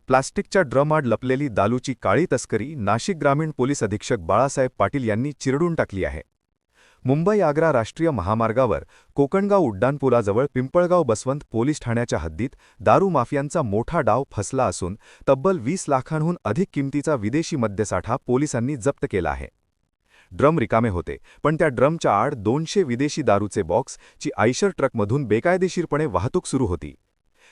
प्लास्टिकच्या ड्रमआड लपलेली दारूची काळी तस्करी नाशिक ग्रामीण पोलीस अधीक्षक बाळासाहेब पाटील यांनी चिरडून टाकली आहे. मुंबई-आग्रा राष्ट्रीय महामार्गावर कोकणगाव उड्डाणपुलाजवळ पिंपळगाव बसवंत पोलीस ठाण्याच्या हद्दीत दारू माफियांचा मोठा डाव फसला असून तब्बल 20 लाखांहून अधिक किमतीचा विदेशी मद्यसाठा पोलिसांनी जप्त केला आहे. ड्रम रिकामे होते, पण त्या ड्रमच्या आड 200 विदेशी दारूचे बॉक्स ची आयशर ट्रकमधून बेकायदेशीरपणे वाहतूक सुरू होती.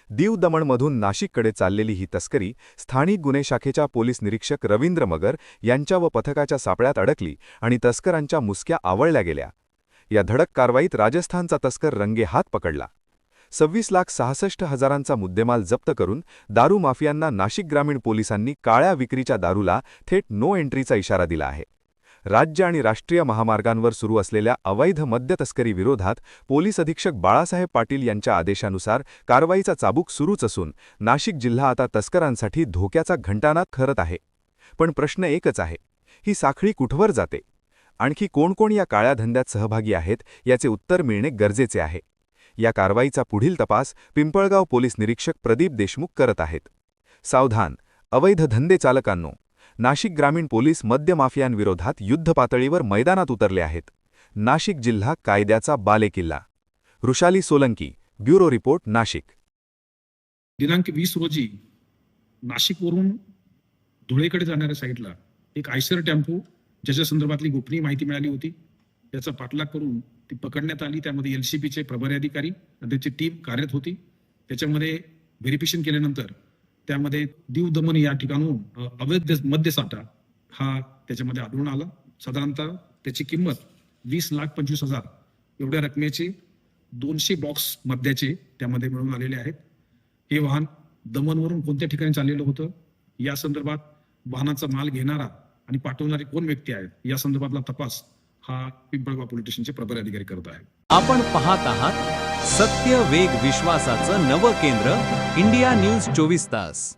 दीव दमणमधून नाशिककडे चाललेली ही तस्करी स्थानिक गुन्हे शाखेच्या पोलीस निरीक्षक रवींद्र मगर यांच्या व पथकाच्या सापळ्यात अडकली आणि तस्करांच्या मुसक्या आवळल्या गेल्या. या धडक कारवाईत राजस्थानचा तस्कर रंगेहात पकडला. 26,66,000चा मुद्देमाल जप्त करून दारू माफियांना नाशिक ग्रामीण पोलिसांनी काळ्या विक्रीच्या दारूला थेट नो एंट्रीचा इशारा दिला आहे. राज्य आणि राष्ट्रीय महामार्गांवर सुरू असलेल्या अवैध मद्य तस्करी विरोधात पोलीस अधीक्षक बाळासाहेब पाटील यांच्या आदेशानुसार कारवाईचा चाबूक सुरूच असून नाशिक जिल्हा आता तस्करांसाठी धोक्याचा घंटानाद ठरत आहे. पण प्रश्न एकच आहे, ही साखळी कुठवर जाते? आणखी कोण या काळ्या धंद्यात सहभागी आहेत याचे उत्तर मिळणे गरजेचे आहे. या कारवाईचा पुढील तपास पिंपळगाव पोलीस निरीक्षक प्रदीप देशमुख करत आहेत. सावधान, अवैध धंदे चालकांनो! नाशिक ग्रामीण पोलीस मद्य माफियांविरोधात युद्धपातळीवर मैदानात उतरले आहेत. नाशिक जिल्हा कायद्याचा बालेकिल्ला. Rushali Solanki, bureau report, Nashik. दिनांक 20 रोजी नाशिकवरून धुळेकडे जाणाऱ्या साईडला एक आयशर टेम्पो ज्याच्या संदर्भातली गोपनीय माहिती मिळाली होती, त्याचा पाठलाग करून ती पकडण्यात आली. त्यामध्ये LCPचे प्रभारी अधिकारी आणि त्याची टीम कार्यरत होती. त्याच्यामध्ये व्हेरिफिकेशन केल्यानंतर त्यामध्ये दीव दमन या ठिकाणून अवैध मद्यसाठा हा त्याच्यामध्ये आढळून आला. साधारणतः त्याची किंमत 20,25,000 एवढ्या रकमेचे 200 बॉक्स मद्याचे त्यामध्ये मिळून आलेले आहेत. हे वाहन दमनवरून कोणत्या ठिकाणी चाललेलं होतं, या संदर्भात वाहनाचा माल घेणारा आणि पाठवणारे कोण व्यक्ती आहेत या संदर्भातला तपास हा पिंपळगाव पोलीस स्टेशनचे प्रभारी अधिकारी करत आहेत. आपण पाहत आहात सत्य, वेग, विश्वासाचं नवं केंद्र, इंडिया न्यूज 24 तास.